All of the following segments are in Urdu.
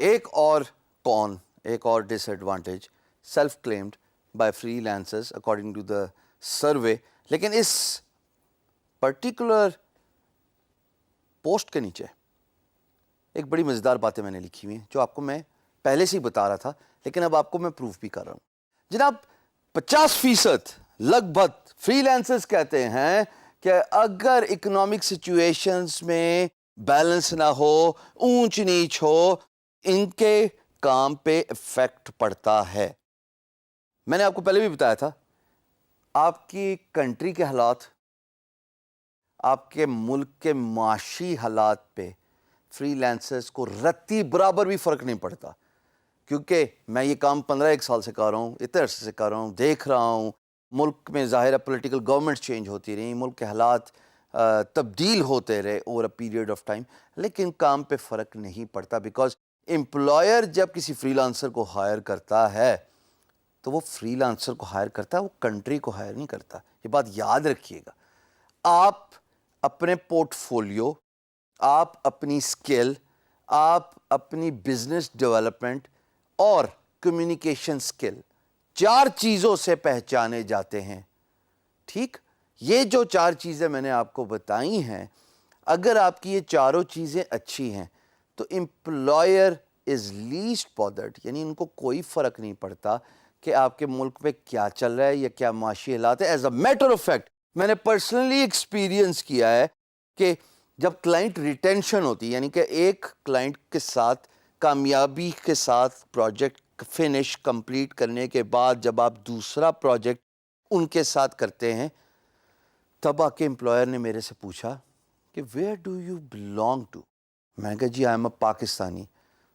ایک اور کون، ایک اور disadvantage self claimed by freelancers according to the survey. لیکن اس پرٹیکولر پوسٹ کے نیچے ایک بڑی مزیدار باتیں میں نے لکھی ہوئی ہیں جو آپ کو میں پہلے سے ہی بتا رہا تھا، لیکن اب آپ کو میں پروف بھی کر رہا ہوں. جناب 50% لگ بھگ فری لانسرز کہتے ہیں کہ اگر اکنامک سچویشنز میں بیلنس نہ ہو، اونچ نیچ ہو، ان کے کام پہ افیکٹ پڑتا ہے. میں نے آپ کو پہلے بھی بتایا تھا، آپ کی کنٹری کے حالات، آپ کے ملک کے معاشی حالات پہ فری لانسرز کو رتی برابر بھی فرق نہیں پڑتا. کیونکہ میں یہ کام 15 سال سے کر رہا ہوں، اتنے عرصے سے کر رہا ہوں، دیکھ رہا ہوں ملک میں ظاہر ہے پولیٹیکل گورنمنٹس چینج ہوتی رہیں، ملک کے حالات تبدیل ہوتے رہے over a period of time, لیکن کام پہ فرق نہیں پڑتا. بیکاز امپلائر جب کسی فری لانسر کو ہائر کرتا ہے تو وہ فری لانسر کو ہائر کرتا ہے، وہ کنٹری کو ہائر نہیں کرتا. یہ بات یاد رکھیے گا. آپ اپنے پورٹ فولیو، آپ اپنی سکل، آپ اپنی بزنس ڈیولپمنٹ اور کمیونیکیشن سکل، 4 چیزوں سے پہچانے جاتے ہیں. ٹھیک، یہ جو 4 چیزیں میں نے آپ کو بتائی ہیں، اگر آپ کی یہ چاروں چیزیں اچھی ہیں تو امپلائر از لیسٹ بادرڈ، یعنی ان کو کوئی فرق نہیں پڑتا کہ آپ کے ملک میں کیا چل رہا ہے یا کیا معاشی حالات ہے. As a matter of fact میں نے پرسنلی ایکسپیرینس کیا ہے کہ جب کلائنٹ ریٹینشن ہوتی، یعنی کہ ایک کلائنٹ کے ساتھ کامیابی کے ساتھ پروجیکٹ فنش کمپلیٹ کرنے کے بعد جب آپ دوسرا پروجیکٹ ان کے ساتھ کرتے ہیں، تب آ کے امپلائر نے میرے سے پوچھا کہ where do you belong to. میں نے کہا جی آئی ایم اے پاکستانی.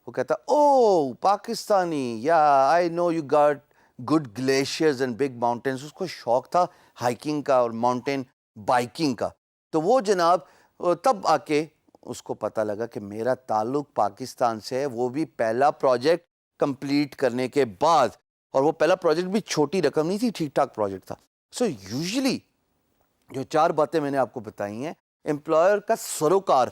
وہ کہتا او پاکستانی، یا I know you got good glaciers and big mountains. اس کو شوق تھا ہائکنگ کا اور ماؤنٹین بائکنگ کا. تو وہ جناب تب آ کے اس کو پتہ لگا کہ میرا تعلق پاکستان سے ہے، وہ بھی پہلا پروجیکٹ کمپلیٹ کرنے کے بعد. اور وہ پہلا پروجیکٹ بھی چھوٹی رقم نہیں تھی، ٹھیک ٹھاک پروجیکٹ تھا. سو یوزلی جو 4 باتیں میں نے آپ کو بتائی ہیں، امپلائر کا سروکار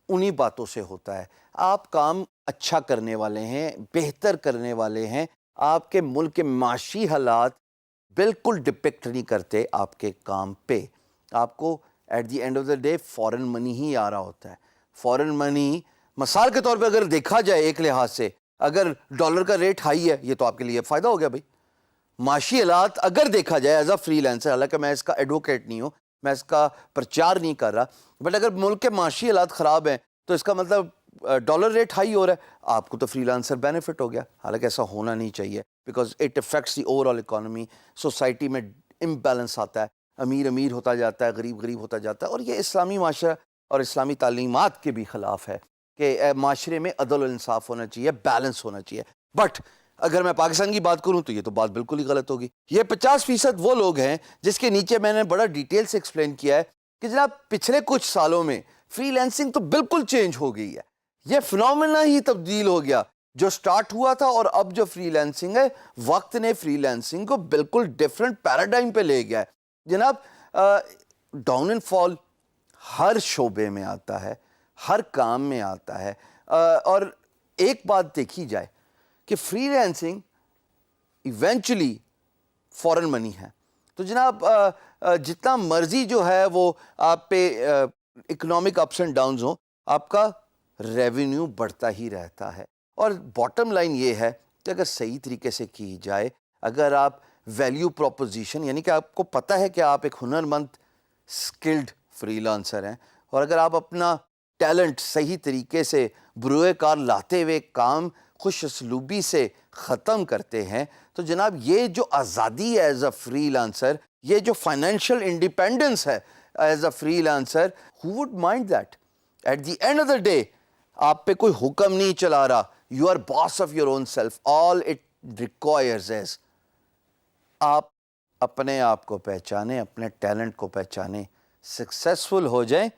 انہی باتوں سے ہوتا ہے. آپ کام اچھا کرنے والے ہیں، بہتر کرنے والے ہیں، آپ کے ملک کے معاشی حالات بالکل ڈپکٹ نہیں کرتے آپ کے کام پہ. آپ کو at the end of the day foreign money ہی آ رہا ہوتا ہے. فورن منی مثال کے طور پہ اگر دیکھا جائے ایک لحاظ سے، اگر ڈالر کا ریٹ ہائی ہے، یہ تو آپ کے لیے فائدہ ہو گیا بھائی. معاشی حالات اگر دیکھا جائے ایز اے فری لانسر، حالانکہ میں اس کا ایڈوکیٹ نہیں ہوں، میں اس کا پرچار نہیں کر رہا، بٹ اگر ملک کے معاشی حالات خراب ہیں تو اس کا مطلب ڈالر ریٹ ہائی ہو رہا ہے، آپ کو تو فری لانسر بینیفٹ ہو گیا. حالانکہ ایسا ہونا نہیں چاہیے، because it affects the over all economy. Society میں امبیلنس آتا ہے، امیر امیر ہوتا جاتا ہے، غریب غریب ہوتا جاتا ہے. اور یہ اسلامی معاشرہ اور اسلامی تعلیمات کے بھی خلاف ہے کہ معاشرے میں عدل و انصاف ہونا چاہیے، بیلنس ہونا چاہیے. بٹ اگر میں پاکستان کی بات کروں تو یہ تو بات بالکل ہی غلط ہوگی. یہ 50% وہ لوگ ہیں جس کے نیچے میں نے بڑا ڈیٹیل سے ایکسپلین کیا ہے کہ جناب پچھلے کچھ سالوں میں فری لانسنگ تو بالکل چینج ہو گئی ہے. یہ فنومینا ہی تبدیل ہو گیا. جو سٹارٹ ہوا تھا اور اب جو فری لانسنگ ہے، وقت نے فری لانسنگ کو بالکل ڈیفرنٹ پیراڈائم پہ لے گیا ہے. جناب ڈاؤن اینڈ فال ہر شعبے میں آتا ہے، ہر کام میں آتا ہے. اور ایک بات دیکھی جائے کہ فری لانسنگ ایونچولی فورن منی ہے. تو جناب جتنا مرضی جو ہے وہ آپ پہ اکنامک اپس اینڈ ڈاؤنز ہوں، آپ کا ریونیو بڑھتا ہی رہتا ہے. اور باٹم لائن یہ ہے کہ اگر صحیح طریقے سے کی جائے، اگر آپ ویلیو پروپوزیشن، یعنی کہ آپ کو پتہ ہے کہ آپ ایک ہنرمند سکلڈ فری لانسر ہیں، اور اگر آپ اپنا ٹیلنٹ صحیح طریقے سے بروئے کار لاتے ہوئے کام خوش اسلوبی سے ختم کرتے ہیں، تو جناب یہ جو آزادی ہے ایز اے فری لانسر، یہ جو فائنینشیل انڈیپینڈنس ہے as a freelancer, who would mind that؟ At the end of the day آپ پہ کوئی حکم نہیں چلا رہا. You are boss of your own self. All it requires is آپ اپنے آپ کو پہچانیں، اپنے ٹیلنٹ کو پہچانیں، سکسیسفل ہو جائیں،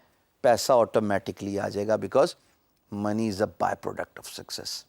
پیسہ آٹومیٹکلی آ جائے گا، because money is a byproduct of success.